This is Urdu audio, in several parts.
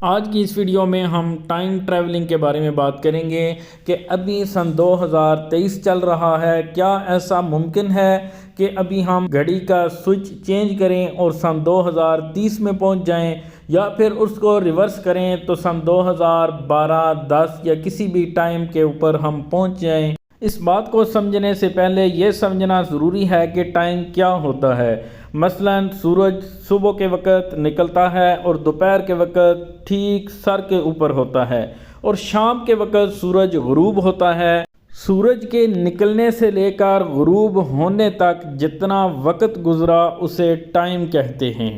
آج کی اس ویڈیو میں ہم ٹائم ٹریولنگ کے بارے میں بات کریں گے کہ ابھی سن 2023 چل رہا ہے، کیا ایسا ممکن ہے کہ ابھی ہم گھڑی کا سوئچ چینج کریں اور سن 2030 میں پہنچ جائیں، یا پھر اس کو ریورس کریں تو سن 2012، 10 یا کسی بھی ٹائم کے اوپر ہم پہنچ جائیں۔ اس بات کو سمجھنے سے پہلے یہ سمجھنا ضروری ہے کہ ٹائم کیا ہوتا ہے۔ مثلا سورج صبح کے وقت نکلتا ہے اور دوپہر کے وقت ٹھیک سر کے اوپر ہوتا ہے، اور شام کے وقت سورج غروب ہوتا ہے۔ سورج کے نکلنے سے لے کر غروب ہونے تک جتنا وقت گزرا اسے ٹائم کہتے ہیں۔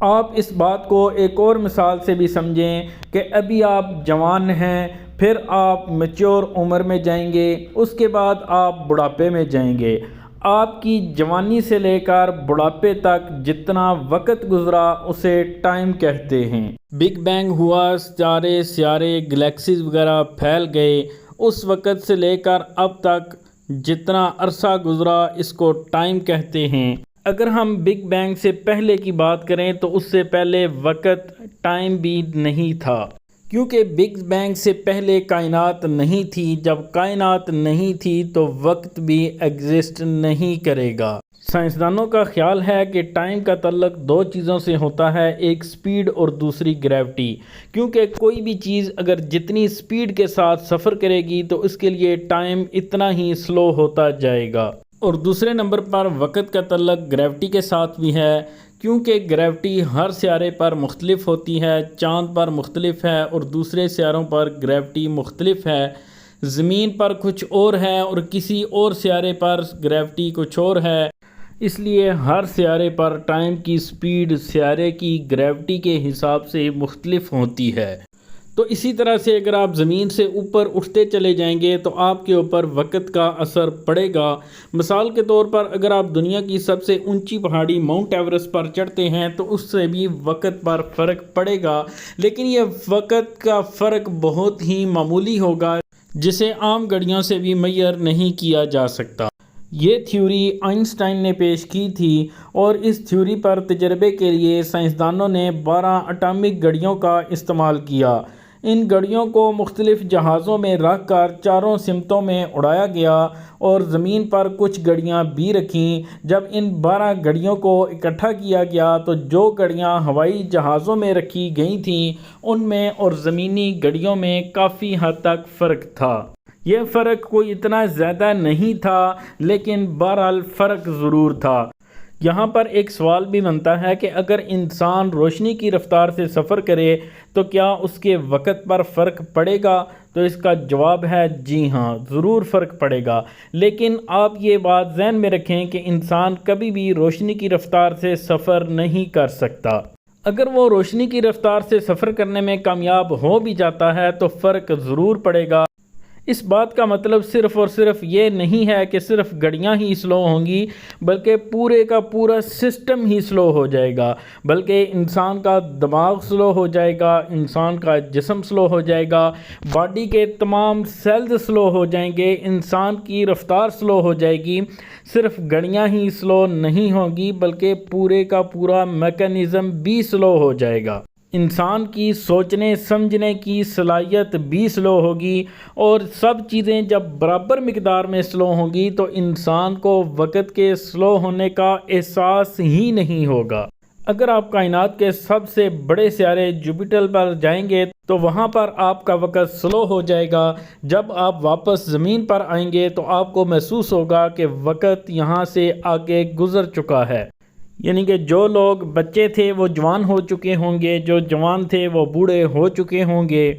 آپ اس بات کو ایک اور مثال سے بھی سمجھیں کہ ابھی آپ جوان ہیں، پھر آپ میچور عمر میں جائیں گے، اس کے بعد آپ بڑھاپے میں جائیں گے۔ آپ کی جوانی سے لے کر بڑھاپے تک جتنا وقت گزرا اسے ٹائم کہتے ہیں۔ بگ بینگ ہوا، سیارے گلیکسیز وغیرہ پھیل گئے، اس وقت سے لے کر اب تک جتنا عرصہ گزرا اس کو ٹائم کہتے ہیں۔ اگر ہم بگ بینگ سے پہلے کی بات کریں تو اس سے پہلے وقت ٹائم بھی نہیں تھا، کیونکہ بگ بینگ سے پہلے کائنات نہیں تھی۔ جب کائنات نہیں تھی تو وقت بھی ایگزسٹ نہیں کرے گا۔ سائنسدانوں کا خیال ہے کہ ٹائم کا تعلق دو چیزوں سے ہوتا ہے، ایک سپیڈ اور دوسری گریوٹی، کیونکہ کوئی بھی چیز اگر جتنی سپیڈ کے ساتھ سفر کرے گی تو اس کے لیے ٹائم اتنا ہی سلو ہوتا جائے گا۔ اور دوسرے نمبر پر وقت کا تعلق گریوٹی کے ساتھ بھی ہے، کیونکہ گریوٹی ہر سیارے پر مختلف ہوتی ہے۔ چاند پر مختلف ہے اور دوسرے سیاروں پر گریوٹی مختلف ہے۔ زمین پر کچھ اور ہے اور کسی اور سیارے پر گریوٹی کچھ اور ہے، اس لیے ہر سیارے پر ٹائم کی سپیڈ سیارے کی گریوٹی کے حساب سے مختلف ہوتی ہے۔ تو اسی طرح سے اگر آپ زمین سے اوپر اٹھتے چلے جائیں گے تو آپ کے اوپر وقت کا اثر پڑے گا۔ مثال کے طور پر اگر آپ دنیا کی سب سے اونچی پہاڑی ماؤنٹ ایورسٹ پر چڑھتے ہیں تو اس سے بھی وقت پر فرق پڑے گا، لیکن یہ وقت کا فرق بہت ہی معمولی ہوگا جسے عام گھڑیوں سے بھی میئر نہیں کیا جا سکتا۔ یہ تھیوری آئنسٹائن نے پیش کی تھی، اور اس تھیوری پر تجربے کے لیے سائنسدانوں نے 12 اٹامک گھڑیوں کا استعمال کیا۔ ان گھڑیوں کو مختلف جہازوں میں رکھ کر چاروں سمتوں میں اڑایا گیا اور زمین پر کچھ گھڑیاں بھی رکھیں۔ جب ان 12 گھڑیوں کو اکٹھا کیا گیا تو جو گھڑیاں ہوائی جہازوں میں رکھی گئی تھیں ان میں اور زمینی گھڑیوں میں کافی حد تک فرق تھا۔ یہ فرق کوئی اتنا زیادہ نہیں تھا، لیکن بہرحال فرق ضرور تھا۔ یہاں پر ایک سوال بھی بنتا ہے کہ اگر انسان روشنی کی رفتار سے سفر کرے تو کیا اس کے وقت پر فرق پڑے گا؟ تو اس کا جواب ہے جی ہاں، ضرور فرق پڑے گا، لیکن آپ یہ بات ذہن میں رکھیں کہ انسان کبھی بھی روشنی کی رفتار سے سفر نہیں کر سکتا۔ اگر وہ روشنی کی رفتار سے سفر کرنے میں کامیاب ہو بھی جاتا ہے تو فرق ضرور پڑے گا۔ اس بات کا مطلب صرف اور صرف یہ نہیں ہے کہ صرف گھڑیاں ہی سلو ہوں گی، بلکہ پورے کا پورا سسٹم ہی سلو ہو جائے گا، بلکہ انسان کا دماغ سلو ہو جائے گا، انسان کا جسم سلو ہو جائے گا، باڈی کے تمام سیلز سلو ہو جائیں گے، انسان کی رفتار سلو ہو جائے گی۔ صرف گھڑیاں ہی سلو نہیں ہوں گی بلکہ پورے کا پورا میکانزم بھی سلو ہو جائے گا۔ انسان کی سوچنے سمجھنے کی صلاحیت بھی سلو ہوگی، اور سب چیزیں جب برابر مقدار میں سلو ہوں گی تو انسان کو وقت کے سلو ہونے کا احساس ہی نہیں ہوگا۔ اگر آپ کائنات کے سب سے بڑے سیارے جوپیٹر پر جائیں گے تو وہاں پر آپ کا وقت سلو ہو جائے گا۔ جب آپ واپس زمین پر آئیں گے تو آپ کو محسوس ہوگا کہ وقت یہاں سے آگے گزر چکا ہے، یعنی کہ جو لوگ بچے تھے وہ جوان ہو چکے ہوں گے، جو جوان تھے وہ بوڑھے ہو چکے ہوں گے۔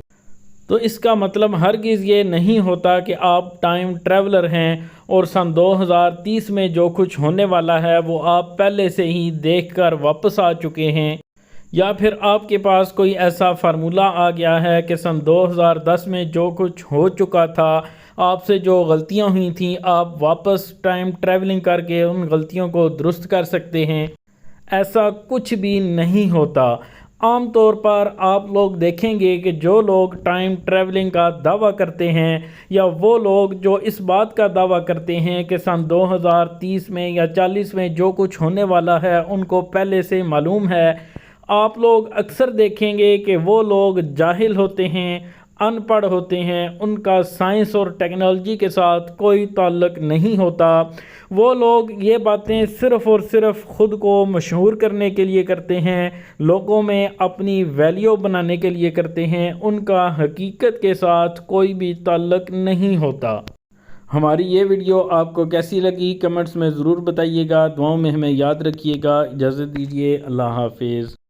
تو اس کا مطلب ہرگز یہ نہیں ہوتا کہ آپ ٹائم ٹریولر ہیں اور سن 2030 میں جو کچھ ہونے والا ہے وہ آپ پہلے سے ہی دیکھ کر واپس آ چکے ہیں، یا پھر آپ کے پاس کوئی ایسا فارمولہ آ گیا ہے کہ سن 2010 میں جو کچھ ہو چکا تھا، آپ سے جو غلطیاں ہوئی تھیں، آپ واپس ٹائم ٹریولنگ کر کے ان غلطیوں کو درست کر سکتے ہیں۔ ایسا کچھ بھی نہیں ہوتا۔ عام طور پر آپ لوگ دیکھیں گے کہ جو لوگ ٹائم ٹریولنگ کا دعویٰ کرتے ہیں، یا وہ لوگ جو اس بات کا دعویٰ کرتے ہیں کہ سن 2030 میں یا 40 میں جو کچھ ہونے والا ہے ان کو پہلے سے معلوم ہے، آپ لوگ اکثر دیکھیں گے کہ وہ لوگ جاہل ہوتے ہیں، ان پڑھ ہوتے ہیں، ان کا سائنس اور ٹیکنالوجی کے ساتھ کوئی تعلق نہیں ہوتا۔ وہ لوگ یہ باتیں صرف اور صرف خود کو مشہور کرنے کے لیے کرتے ہیں، لوگوں میں اپنی ویلیو بنانے کے لیے کرتے ہیں، ان کا حقیقت کے ساتھ کوئی بھی تعلق نہیں ہوتا۔ ہماری یہ ویڈیو آپ کو کیسی لگی کمنٹس میں ضرور بتائیے گا، دعاؤں میں ہمیں یاد رکھیے گا۔ اجازت دیجیے، اللہ حافظ۔